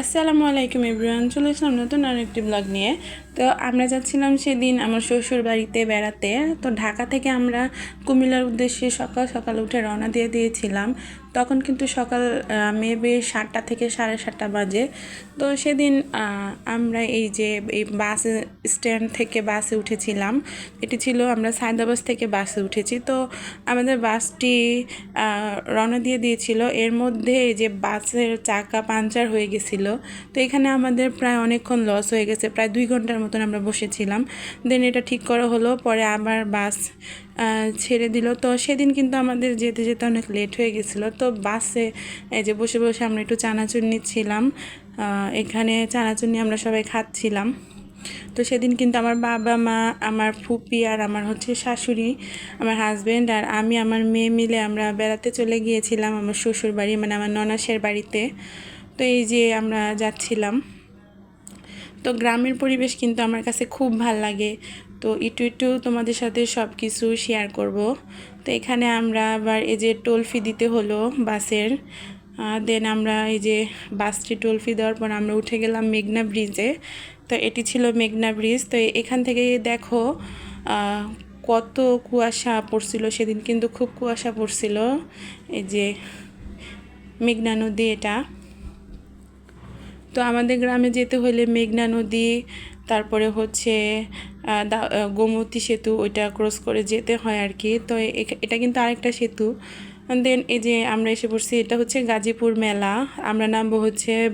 আসসালামু আলাইকুম এভরিওয়ান, চলে আসলাম নতুন আরেকটি ব্লগ নিয়ে। তো আমরা যাচ্ছিলাম সেদিন আমার শ্বশুর বাড়িতে বেড়াতে। তো ঢাকা থেকে আমরা কুমিল্লার উদ্দেশ্যে সকাল সকাল উঠে রওনা দিয়েছিলাম। তখন কিন্তু সকাল মেবি 7টা থেকে 7:30 বাজে। তো সেদিন আমরা এই বাস স্ট্যান্ড থেকে বাসে উঠেছিলাম। এটি ছিল আমরা সায়দাবাস থেকে বাসে উঠেছি। তো আমাদের বাসটি রওনা দিয়েছিল, এর মধ্যে এই যে বাসের চাকা পাংচার হয়ে গেছিল। তো এখানে আমাদের প্রায় অনেকক্ষণ লস হয়ে গেছে, প্রায় 2 ঘন্টার মতন আমরা বসেছিলাম। দেন এটা ঠিক করা হলো, পরে আবার বাস ছেড়ে দিল। তো সেদিন কিন্তু আমাদের যেতে যেতে অনেক লেট হয়ে গেছিলো। তো বাসে এই যে বসে বসে আমরা একটু চানাচুর নিচ্ছিলাম, এখানে চানাচুর নিয়ে আমরা সবাই খাচ্ছিলাম। তো সেদিন কিন্তু আমার বাবা মা, আমার ফুপি আর আমার শাশুড়ি, আমার হাজব্যান্ড আর আমি, আমার মেয়ে মিলে আমরা বেড়াতে চলে গিয়েছিলাম আমার শ্বশুর বাড়ি, মানে আমার ননাসের বাড়িতে। তো এই যে আমরা যাচ্ছিলাম। তো গ্রামের পরিবেশ কিন্তু আমার কাছে খুব ভাল লাগে। তো একটু তোমাদের সাথে সব কিছু শেয়ার করব। তো এখানে আমরা আবার এই যে টোল ফি দিতে হলো বাসের। দেন আমরা এই যে বাসটি টোল ফি দেওয়ার পর আমরা উঠে গেলাম মেঘনা ব্রিজে। তো এটি ছিল মেঘনা ব্রিজ। তো এখান থেকে দেখো কত কুয়াশা পড়ছিল, সেদিন কিন্তু খুব কুয়াশা পড়ছিল। এই যে মেঘনা নদী এটা। তো আমাদের গ্রামে যেতে হলে মেঘনা নদী, তারপরে গোমতী সেতু, ওইটা ক্রস করে যেতে হয় আর কি। তো এটা কিন্তু আরেকটা সেতু। দেন এই যে আমরা এসে পড়ছি, এটা হচ্ছে গাজীপুর মেলা। আমরা নামবো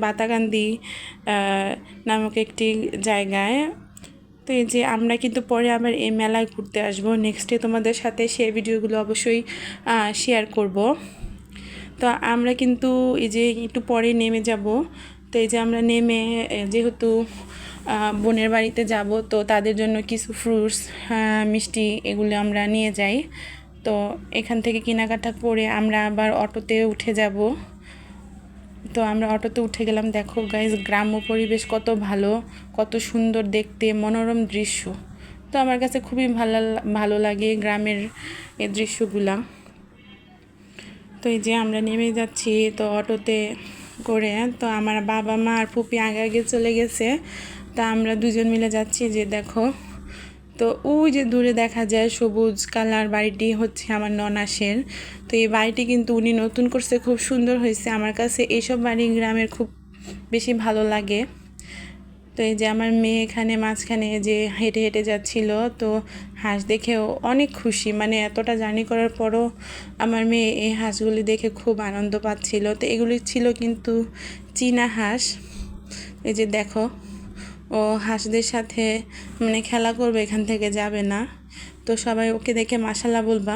বাতাকান্দি নামক একটি জায়গায়। তো এই যে আমরা কিন্তু পরে আবার এই মেলায় ঘুরতে আসবো, নেক্সটে তোমাদের সাথে সেই ভিডিওগুলো অবশ্যই শেয়ার করব। তো আমরা কিন্তু এই যে একটু পরে নেমে যাব। তো এই যে আমরা নেমে, যেহেতু বোনের বাড়িতে যাব, তো তাদের জন্য কিছু ফ্রুটস, মিষ্টি এগুলো আমরা নিয়ে যাই। তো এখান থেকে কেনাকাটা করে আমরা আবার অটোতে উঠে যাব। তো আমরা অটোতে উঠে গেলাম। দেখো গাইজ, গ্রাম্য পরিবেশ কত ভালো, কত সুন্দর দেখতে, মনোরম দৃশ্য। তো আমার কাছে খুবই ভালো লাগে গ্রামের এই দৃশ্যগুলা। তো এই যে আমরা নেমে যাচ্ছি তো অটোতে করে। তো আমার বাবা মা আর ফুপি আগে চলে গেছে। তা আমরা দুজন মিলে যাচ্ছি। যে দেখো, তো ওই যে দূরে দেখা যায় সবুজ কালার বাড়িটি হচ্ছে আমার ননাসের। তো এই বাড়িটি কিন্তু উনি নতুন করছে, খুব সুন্দর হয়েছে। আমার কাছে এইসব বাড়ি গ্রামের খুব বেশি ভালো লাগে। তো এই যে আমার মেয়ে এখানে মাঝখানে যে হেঁটে হেঁটে যাচ্ছিল, তো হাঁস দেখেও অনেক খুশি, মানে এতটা জার্নি করার পরও আমার মেয়ে এই হাঁসগুলি দেখে খুব আনন্দ পাচ্ছিল। তো এগুলি ছিল কিন্তু চীনা হাঁস। এই যে দেখো, ও হাঁসদের সাথে মানে খেলা করবে, এখান থেকে যাবে না। তো সবাই ওকে দেখে মাশাল্লাহ বলবা।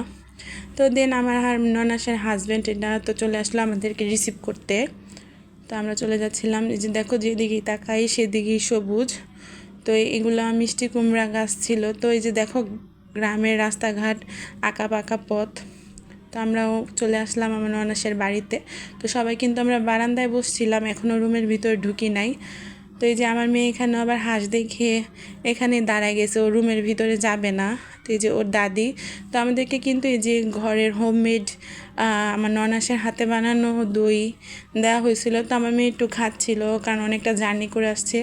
তো দেন আমার ননাসের হাজব্যান্ড এটা তো চলে আসলো আমাদেরকে রিসিভ করতে। তো আমরা চলে যাচ্ছিলাম। এই যে দেখো, যেদিকেই তাকাই সেদিকেই সবুজ। তো এগুলো মিষ্টি কুমড়া গাছ ছিল। তো এই যে দেখো, গ্রামের রাস্তাঘাট, আঁকা পাকা পথ। তো আমরাও চলে আসলাম আমার ননাসের বাড়িতে। তো সবাই কিন্তু আমরা বারান্দায় বসছিলাম, এখনও রুমের ভিতর ঢুকি নাই। তো এই যে আমার মেয়ে এখানে আবার হাঁস দেখে এখানে দাঁড়ায় গেছে, ও রুমের ভিতরে যাবে না। তো এই যে ওর দাদি, তো আমাদেরকে কিন্তু এই যে ঘরের হোমমেড আমার ননাসের হাতে বানানো দই দেওয়া হয়েছিল। তো আমার মেয়ে একটু খাচ্ছিল, কারণ অনেকটা জার্নি করে আসছে।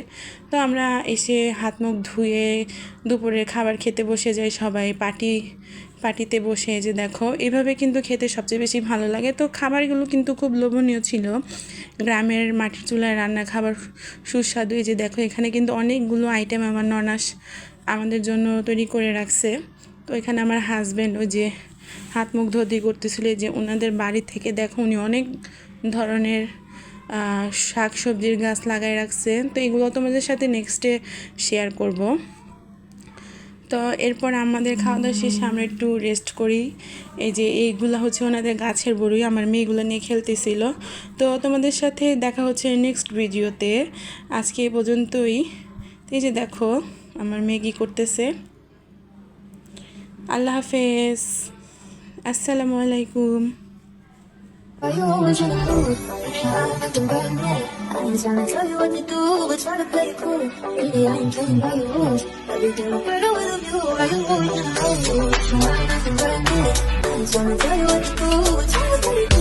তো আমরা এসে হাত মুখ ধুয়ে দুপুরের খাবার খেতে বসে যাই সবাই পার্টিতে বসে। যে দেখো, এভাবে কিন্তু খেতে সবচেয়ে বেশি ভালো লাগে। তো খাবারগুলো কিন্তু খুব লোভনীয় ছিল, গ্রামের মাটির চুলায় রান্না খাবার সুস্বাদু। এই যে দেখো, এখানে কিন্তু অনেকগুলো আইটেম আমার ননাস আমাদের জন্য তৈরি করে রাখছে। তো এখানে আমার হাজব্যান্ড ওই যে হাত মুখ ধুতি করতেছিল। যে ওনাদের বাড়ি থেকে দেখো, উনি অনেক ধরনের শাক সবজির গাছ লাগাই রাখছে। তো এগুলো তোমাদের সাথে নেক্সটে শেয়ার করব। তো এরপর আমাদের খাওয়া দাওয়া শেষে আমরা একটু রেস্ট করি। এই যে এইগুলো হচ্ছে ওনাদের গাছের বড়ই, আমার মেয়েগুলো নিয়ে খেলতেছিল। তো তোমাদের সাথে দেখা হচ্ছে নেক্সট ভিডিওতে। আজকে এই পর্যন্তই। এই যে দেখো আমার মেয়ে কী করতেছে। আল্লাহ হাফেজ, আসসালামু আলাইকুম। Are you always on the move? Acting brand new. I ain't trying to tell you what to do, but trying to play it cool. Really, I ain't playing by your rules. Everything look better with a view. Are you always on the move? No, I ain't acting brand new. I ain't trying to tell you what to do, but trying to play it cool.